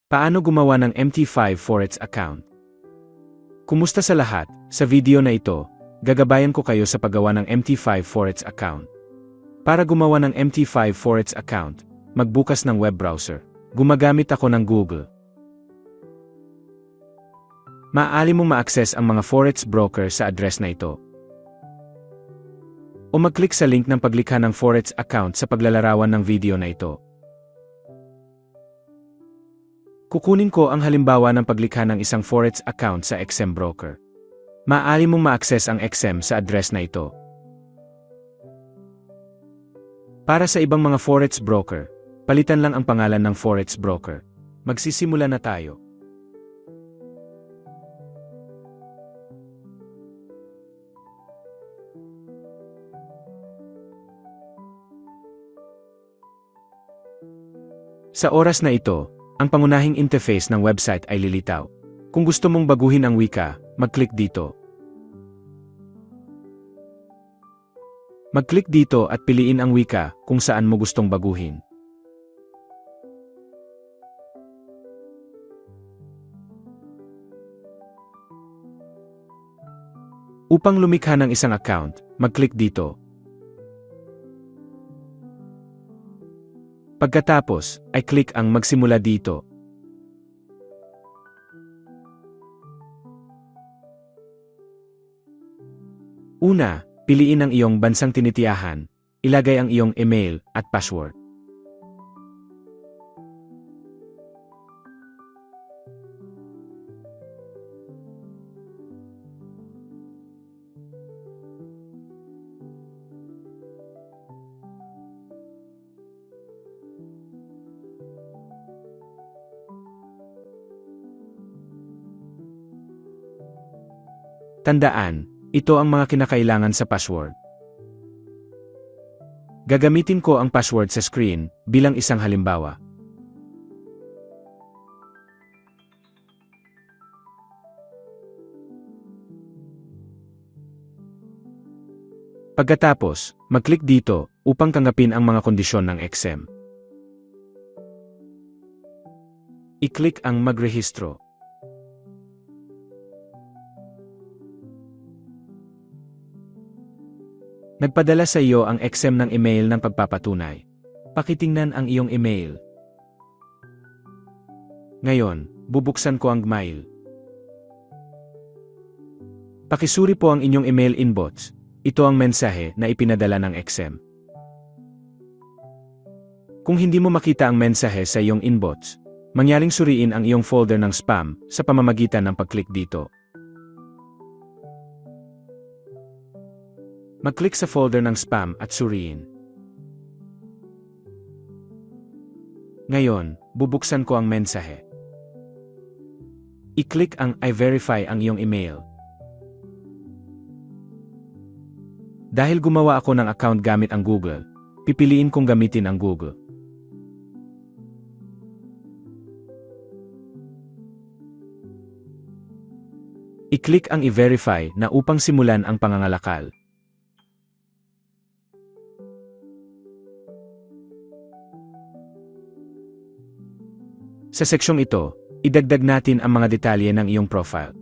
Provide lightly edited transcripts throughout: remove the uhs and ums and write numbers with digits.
Paano gumawa ng MT5 Forex account? Kumusta sa lahat? Sa video na ito, gagabayan ko kayo sa paggawa ng MT5 Forex account. Para gumawa ng MT5 Forex account, magbukas ng web browser. Gumagamit ako ng Google. Maaari mong ma-access ang mga forex broker sa address na ito. O mag-click sa link ng paglikha ng forex account sa paglalarawan ng video na ito. Kukunin ko ang halimbawa ng paglikha ng isang forex account sa XM broker. Maaari mong ma-access ang XM sa address na ito. Para sa ibang mga forex broker, palitan lang ang pangalan ng forex broker. Magsisimula na tayo. Sa oras na ito, ang pangunahing interface ng website ay lilitaw. Kung gusto mong baguhin ang wika, mag-click dito. Mag-click dito at piliin ang wika kung saan mo gustong baguhin. Upang lumikha ng isang account, mag-click dito. Pagkatapos, ay click ang magsimula dito. Una, piliin ang iyong bansang tinitiyahan, ilagay ang iyong email at password. Tandaan, ito ang mga kinakailangan sa password. Gagamitin ko ang password sa screen bilang isang halimbawa. Pagkatapos, mag-click dito upang tanggapin ang mga kondisyon ng XM. I-click ang magrehistro. Nagpadala sa iyo ang XM ng email ng pagpapatunay. Pakitingnan ang iyong email. Ngayon, bubuksan ko ang mail. Pakisuri po ang inyong email inbox. Ito ang mensahe na ipinadala ng XM. Kung hindi mo makita ang mensahe sa iyong inbox, mangyaring suriin ang iyong folder ng spam sa pamamagitan ng pag-click dito. Mag-click sa folder ng spam at suriin. Ngayon, bubuksan ko ang mensahe. I-click ang I verify ang iyong email. Dahil gumawa ako ng account gamit ang Google, pipiliin kong gamitin ang Google. I-click ang i-verify na upang simulan ang pangangalakal. Sa seksyong ito, idagdag natin ang mga detalye ng iyong profile.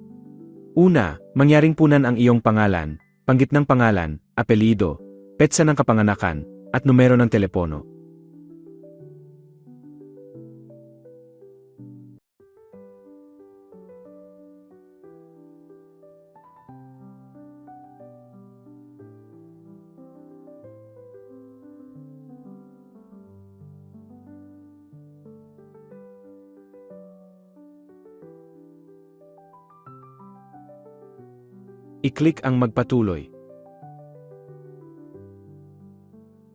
Una, mangyaring punan ang iyong pangalan, panggitnang pangalan, apelyido, petsa ng kapanganakan, at numero ng telepono. I-click ang magpatuloy.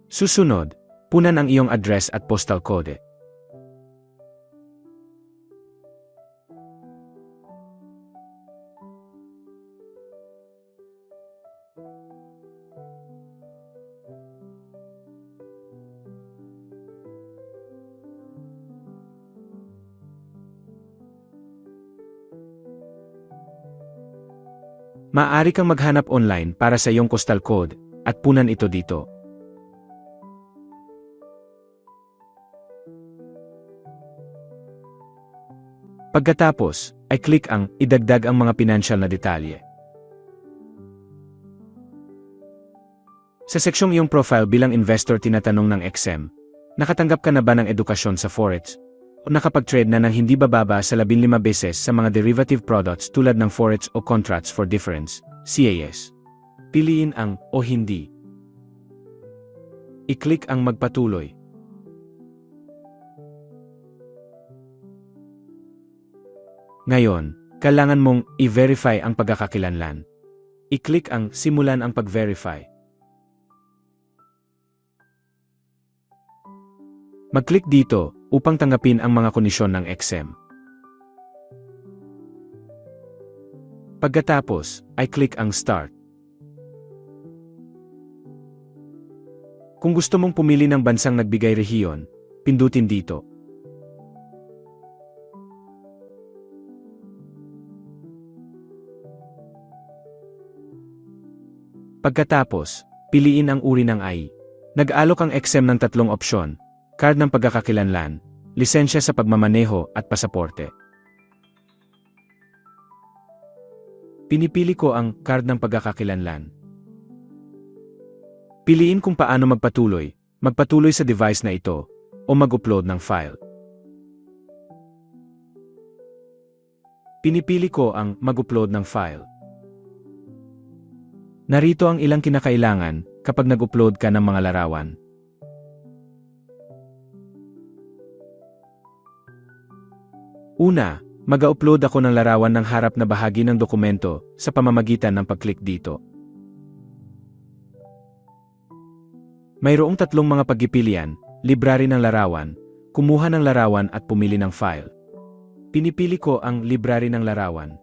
Susunod, punan ang iyong address at postal code. Maaari kang maghanap online para sa iyong postal code, at punan ito dito. Pagkatapos, ay click ang idagdag ang mga pinansyal na detalye. Sa seksyong iyong profile bilang investor tinatanong ng XM, nakatanggap ka na ba ng edukasyon sa Forex? O nakapag-trade na ng hindi bababa sa 15 beses sa mga derivative products tulad ng Forex o Contracts for Difference, CAS? Piliin ang o hindi. I-click ang magpatuloy. Ngayon, kailangan mong i-verify ang pagkakakilanlan. I-click ang simulan ang pag-verify. Mag-click dito upang tanggapin ang mga kondisyon ng XM. Pagkatapos, ay click ang Start. Kung gusto mong pumili ng bansang nagbigay rehiyon, pindutin dito. Pagkatapos, piliin ang uri ng AI. Nag-alok ang XM ng tatlong opsyon: card ng pagkakakilanlan, lisensya sa pagmamaneho at pasaporte. Pinipili ko ang card ng pagkakakilanlan. Piliin kung paano magpatuloy sa device na ito, o mag-upload ng file. Pinipili ko ang mag-upload ng file. Narito ang ilang kinakailangan kapag nag-upload ka ng mga larawan. Una, mag-upload ako ng larawan ng harap na bahagi ng dokumento sa pamamagitan ng pag-click dito. Mayroong tatlong mga pagpipilian: library ng larawan, kumuha ng larawan at pumili ng file. Pinipili ko ang library ng larawan.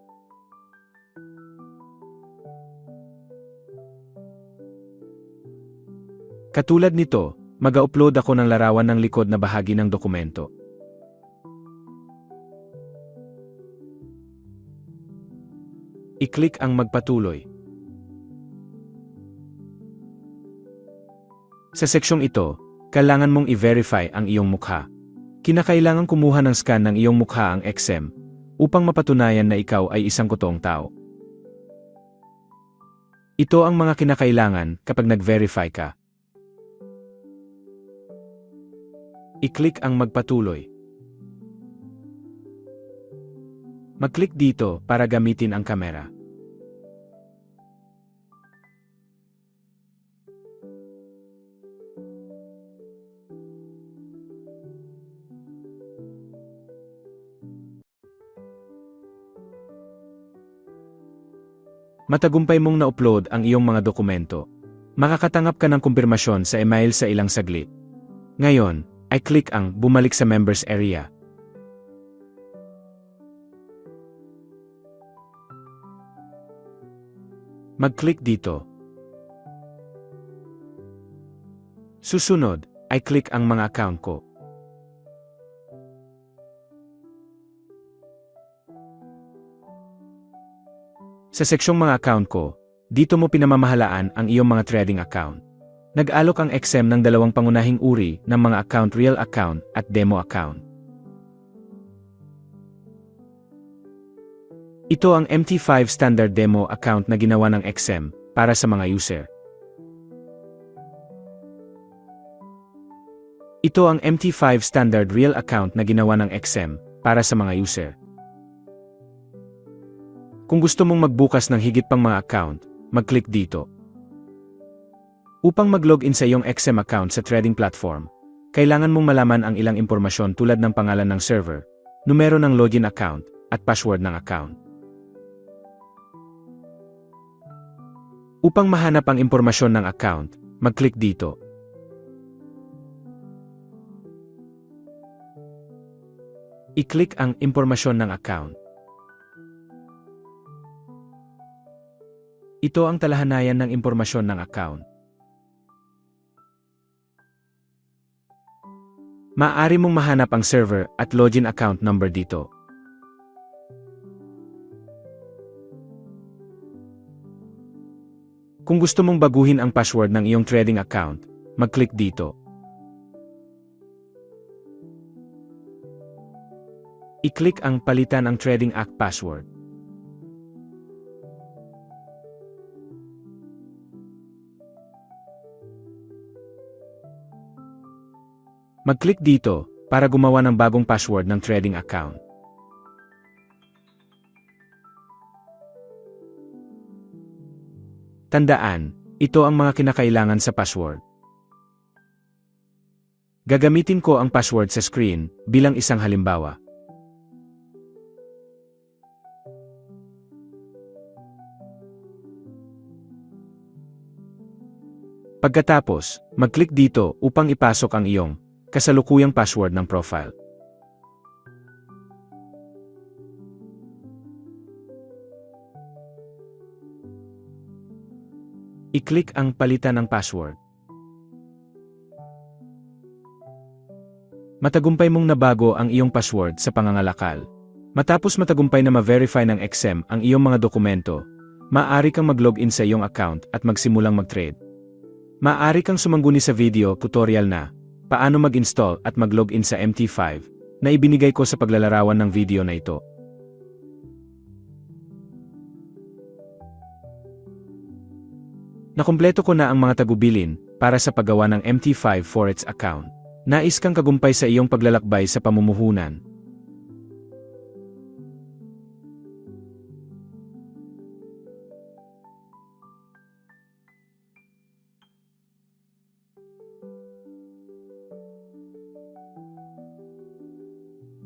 Katulad nito, mag-upload ako ng larawan ng likod na bahagi ng dokumento. I-click ang magpatuloy. Sa seksyong ito, kailangan mong i-verify ang iyong mukha. Kinakailangan kumuha ng scan ng iyong mukha ang XM upang mapatunayan na ikaw ay isang totoong tao. Ito ang mga kinakailangan kapag nag-verify ka. I-click ang magpatuloy. Mag-click dito para gamitin ang kamera. Matagumpay mong na-upload ang iyong mga dokumento. Makakatanggap ka ng kumpirmasyon sa email sa ilang saglit. Ngayon, ay click ang bumalik sa members area. Mag-click dito. Susunod, ay click ang mga account ko. Sa seksyong mga account ko, dito mo pinamamahalaan ang iyong mga trading account. Nag-alok ang XM ng dalawang pangunahing uri ng mga account: real account at demo account. Ito ang MT5 standard demo account na ginawa ng XM para sa mga user. Ito ang MT5 standard real account na ginawa ng XM para sa mga user. Kung gusto mong magbukas ng higit pang mga account, mag-click dito. Upang mag-login sa iyong XM account sa trading platform, kailangan mong malaman ang ilang impormasyon tulad ng pangalan ng server, numero ng login account, at password ng account. Upang mahanap ang impormasyon ng account, mag-click dito. I-click ang impormasyon ng account. Ito ang talahanayan ng impormasyon ng account. Maaari mong mahanap ang server at login account number dito. Kung gusto mong baguhin ang password ng iyong trading account, mag-click dito. I-click ang Palitan ang Trading Act Password. Mag-click dito para gumawa ng bagong password ng trading account. Tandaan, ito ang mga kinakailangan sa password. Gagamitin ko ang password sa screen bilang isang halimbawa. Pagkatapos, mag-click dito upang ipasok ang iyong kasalukuyang password ng profile. I-click ang Palitan ng Password. Matagumpay mong nabago ang iyong password sa pangangalakal. Matapos matagumpay na ma-verify ng XM ang iyong mga dokumento, maaari kang mag-login sa iyong account at magsimulang mag-trade. Maaari kang sumangguni sa video tutorial na paano mag-install at mag-login sa MT5 na ibinigay ko sa paglalarawan ng video na ito. Nakumpleto ko na ang mga tagubilin para sa paggawa ng MT5 Forex account. Nais kang kagumpay sa iyong paglalakbay sa pamumuhunan.